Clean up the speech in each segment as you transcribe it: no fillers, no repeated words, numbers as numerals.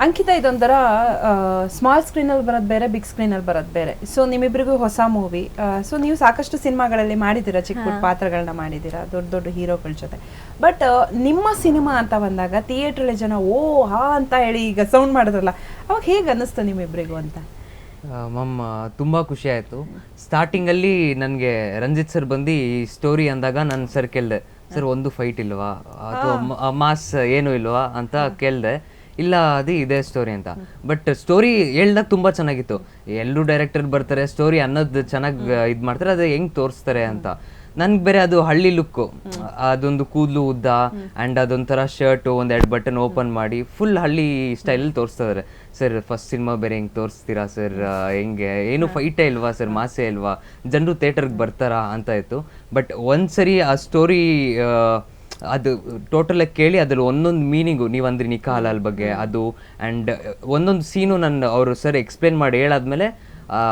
ಅಂಕಿತಾ ಇದೊಂಥರ ಸ್ಮಾಲ್ ಸ್ಕ್ರೀನಲ್ಲಿ ಬರೋದು ಬೇರೆ, ಬಿಗ್ ಸ್ಕ್ರೀನಲ್ಲಿ ಬರೋದು ಬೇರೆ. ಸೊ ನಿಮ್ಮಿಬ್ಬರಿಗೂ ಹೊಸ ಮೂವಿ. ಸೊ ನೀವು ಸಾಕಷ್ಟು ಸಿನಿಮಾಗಳಲ್ಲಿ ಮಾಡಿದ್ದೀರಾ, ಚಿಕ್ಕ ಪುಟ್ಟ ಪಾತ್ರಗಳನ್ನ ಮಾಡಿದ್ದೀರಾ ದೊಡ್ಡ ದೊಡ್ಡ ಹೀರೋಗಳ ಜೊತೆ. ಬಟ್ ನಿಮ್ಮ ಸಿನಿಮಾ ಅಂತ ಬಂದಾಗ ಥಿಯೇಟ್ರಲ್ಲಿ ಜನ ಓ ಹಾ ಅಂತ ಹೇಳಿ ಈಗ ಸೌಂಡ್ ಮಾಡಿದ್ರಲ್ಲ, ಅವಾಗ ಹೇಗೆ ಅನ್ನಿಸ್ತು ನಿಮ್ಮಿಬ್ಬರಿಗೂ ಅಂತ? ಮ್ಯಾಮ್ ತುಂಬ ಖುಷಿ ಆಯಿತು. ಸ್ಟಾರ್ಟಿಂಗಲ್ಲಿ ನನಗೆ ರಂಜಿತ್ ಸರ್ ಬಂದು ಈ ಸ್ಟೋರಿ ಅಂದಾಗ ನಾನು ಸರ್ ಕೇಳಿದೆ, ಸರ್ ಒಂದು ಫೈಟ್ ಇಲ್ವಾ ಅಥವಾ ಮಾಸ್ ಏನು ಇಲ್ವಾ ಅಂತ ಕೇಳಿದೆ. ಇಲ್ಲ ಅದು ಇದೇ ಸ್ಟೋರಿ ಅಂತ. ಬಟ್ ಸ್ಟೋರಿ ಹೇಳ್ದಾಗ ತುಂಬ ಚೆನ್ನಾಗಿತ್ತು. ಎಲ್ಲರೂ ಡೈರೆಕ್ಟರ್ ಬರ್ತಾರೆ, ಸ್ಟೋರಿ ಅನ್ನೋದು ಚೆನ್ನಾಗಿ ಇದು ಮಾಡ್ತಾರೆ, ಅದು ಹೆಂಗೆ ತೋರಿಸ್ತಾರೆ ಅಂತ. ನನ್ಗೆ ಬೇರೆ ಅದು ಹಳ್ಳಿ ಲುಕ್ಕು, ಅದೊಂದು ಕೂದಲು ಉದ್ದ ಆ್ಯಂಡ್ ಅದೊಂಥರ ಶರ್ಟು ಒಂದೆರಡು ಬಟನ್ ಓಪನ್ ಮಾಡಿ ಫುಲ್ ಹಳ್ಳಿ ಸ್ಟೈಲಲ್ಲಿ ತೋರಿಸ್ತಾ ಇದ್ದಾರೆ. ಸರ್ ಫಸ್ಟ್ ಸಿನಿಮಾ ಬೇರೆ ಹೆಂಗೆ ತೋರಿಸ್ತೀರಾ ಸರ್, ಹೆಂಗೆ ಏನು ಫೈಟೇ ಇಲ್ವಾ ಸರ್, ಮಾಸೇ ಇಲ್ವಾ, ಜನರು ಥಿಯೇಟರ್ಗೆ ಬರ್ತಾರಾ ಅಂತ ಇತ್ತು. ಬಟ್ ಒಂದ್ಸರಿ ಆ ಸ್ಟೋರಿ ಅದು ಟೋಟಲಾಗಿ ಕೇಳಿ ಅದ್ರಲ್ಲಿ ಒಂದೊಂದು ಮೀನಿಂಗು, ನೀವು ಅಂದ್ರಿ ನಿಖಾ ಹಲಾಲ್ ಬಗ್ಗೆ ಅದು ಆ್ಯಂಡ್ ಒಂದೊಂದು ಸೀನು ನನ್ನ ಅವರು ಸರ್ ಎಕ್ಸ್ಪ್ಲೇನ್ ಮಾಡಿ ಹೇಳಾದ್ಮೇಲೆ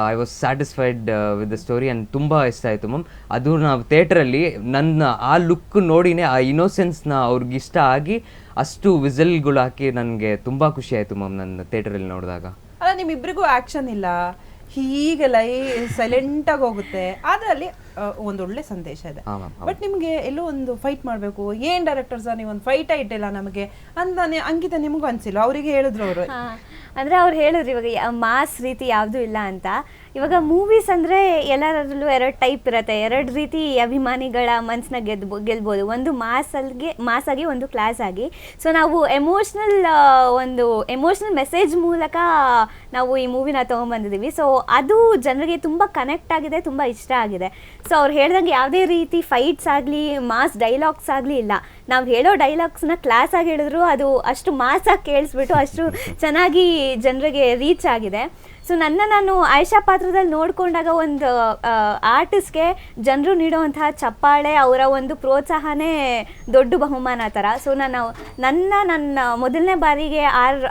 I was satisfied with the story and ತುಂಬ ಇಷ್ಟ ಆಯಿತು ಮ್ಯಾಮ್. ಅದು ನಾವು ಥಿಯೇಟ್ರಲ್ಲಿ ನನ್ನ ಆ ಲುಕ್ ನೋಡಿನೇ ಆ ಇನೋಸೆನ್ಸ್ನ ಅವ್ರಿಗೆ ಇಷ್ಟ ಆಗಿ ಅಷ್ಟು ವಿಸಲ್ಗಳು ಹಾಕಿ ನನಗೆ ತುಂಬ ಖುಷಿ ಆಯಿತು ಮ್ಯಾಮ್ ನನ್ನ ಥಿಯೇಟ್ರಲ್ಲಿ ನೋಡಿದಾಗ. ಅಲ್ಲ ನಿಮ್ಮಿಬ್ಬರಿಗೂ ಆ್ಯಕ್ಷನ್ ಇಲ್ಲ, ಹೀಗೆಲ್ಲ ಸೈಲೆಂಟಾಗಿ ಹೋಗುತ್ತೆ, ಆದರೆ ಅಲ್ಲಿ ಒಂದೊಳ್ಳೆ ಸಂದೇಶ ಇದೆ. ಬಟ್ ನಿಮಗೆ ಎಲ್ಲೋ ಒಂದು ಫೈಟ್ ಮಾಡಬೇಕು, ಏನು ಡೈರೆಕ್ಟರ್ಸ್ ನೀವು ಒಂದು ಫೈಟ ಇಟ್ಟಿಲ್ಲ ನಮಗೆ ಅಂತ ಅಂಕಿತ ನಿಮಗೂ ಅನಿಸಿಲ್ಲ? ಅವರಿಗೆ ಹೇಳಿದ್ರು ಅವರು, ಅಂದರೆ ಅವ್ರು ಹೇಳಿದ್ರು ಇವಾಗ ಮಾಸ್ ರೀತಿ ಯಾವುದೂ ಇಲ್ಲ ಅಂತ. ಇವಾಗ ಮೂವೀಸ್ ಅಂದರೆ ಎಲ್ಲರಲ್ಲೂ ಎರಡು ಟೈಪ್ ಇರುತ್ತೆ, ಎರಡು ರೀತಿ ಅಭಿಮಾನಿಗಳ ಮನಸ್ಸನ್ನ ಗೆಲ್ಬೋದು. ಒಂದು ಮಾಸಾಗಿ ಒಂದು ಕ್ಲಾಸ್ ಆಗಿ. ಸೊ ನಾವು ಒಂದು ಎಮೋಷ್ನಲ್ ಮೆಸೇಜ್ ಮೂಲಕ ನಾವು ಈ ಮೂವಿನ ತೊಗೊಂಬಂದಿದ್ದೀವಿ. ಸೊ ಅದು ಜನರಿಗೆ ತುಂಬ ಕನೆಕ್ಟ್ ಆಗಿದೆ, ತುಂಬ ಇಷ್ಟ ಆಗಿದೆ. ಸೊ ಅವ್ರು ಹೇಳ್ದಂಗೆ ಯಾವುದೇ ರೀತಿ ಫೈಟ್ಸ್ ಆಗಲಿ ಮಾಸ್ ಡೈಲಾಗ್ಸ್ ಆಗಲಿ ಇಲ್ಲ. ನಾವು ಹೇಳೋ ಡೈಲಾಗ್ಸ್ನ ಕ್ಲಾಸ್ ಆಗಿ ಹೇಳಿದ್ರು ಅದು ಅಷ್ಟು ಮಾಸಾಗಿ ಕೇಳಿಸ್ಬಿಟ್ಟು ಅಷ್ಟು ಚೆನ್ನಾಗಿ ಜನರಿಗೆ ರೀಚ್ ಆಗಿದೆ. ಸೊ ನಾನು ಆಯಿಷಾ ಪಾತ್ರದಲ್ಲಿ ನೋಡಿಕೊಂಡಾಗ ಒಂದು ಆರ್ಟಿಸ್ಟ್ಗೆ ಜನರು ನೀಡುವಂತಹ ಚಪ್ಪಾಳೆ, ಅವರ ಒಂದು ಪ್ರೋತ್ಸಾಹನೇ ದೊಡ್ಡ ಬಹುಮಾನ ಥರ. ಸೊ ನನ್ನ ಮೊದಲನೇ ಬಾರಿಗೆ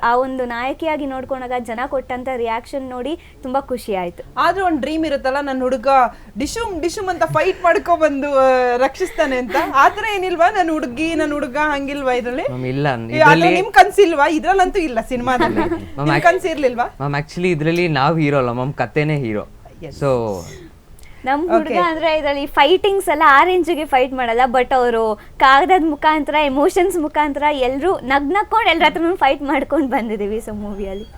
ಆ ಒಂದು ನಾಯಕಿಯಾಗಿ ನೋಡ್ಕೊಂಡಾಗ ಜನ ಕೊಟ್ಟಂಥ ರಿಯಾಕ್ಷನ್ ನೋಡಿ ತುಂಬ ಖುಷಿ ಆಯಿತು. ಆದರೂ ಒಂದು ಡ್ರೀಮ್ ಇರುತ್ತಲ್ಲ, ನನ್ನ ಹುಡುಗ ಡಿಶುಮ್ ಅಂತ ಫೈಟ್ ಮಾಡ್ಕೊಬಂದು ರಕ್ಷಿಸ್ತಾನೆ ಅಂತ. ಆ ಥರ ಏನಿಲ್ವಾ? ನನ್ನ ಹುಡುಗ ಹಂಗಿಲ್ವಾ ಇದರಲ್ಲಿ? ಇಲ್ಲ, ನಿಮ್ ಕನ್ಸಿಲ್ವಾ? ಇದ್ರಲ್ಲಂತೂ ಇಲ್ಲ, ಸಿನಿಮಾದಲ್ಲಿ ಕನ್ಸಿರ್ಲಿಲ್ವಾ ಮ್ಯಾಮ್? ಆ್ಯಕ್ಚುಲಿ ಇದರಲ್ಲಿ ನಾವು ಹೀರೋ ಅಲ್ಲ ಮ್ಯಾಮ್, ಕಥೆನೇ ಹೀರೋ. ಸೊ ನಮ್ಮ ಹುಡುಗ ಅಂದರೆ ಇದರಲ್ಲಿ ಫೈಟಿಂಗ್ಸ್ ಎಲ್ಲ ಆ ರೇಂಜಿಗೆ ಫೈಟ್ ಮಾಡಲ್ಲ, ಬಟ್ ಅವರು ಕಾಗದದ ಮುಖಾಂತರ ಎಮೋಷನ್ಸ್ ಮುಖಾಂತರ ಎಲ್ಲರೂ ನಗ್ನಕೊಂಡು ಎಲ್ಲರ ಹತ್ರನೂ ಫೈಟ್ ಮಾಡ್ಕೊಂಡು ಬಂದಿದ್ದೀವಿ ಸೊ ಮೂವಿಯಲ್ಲಿ.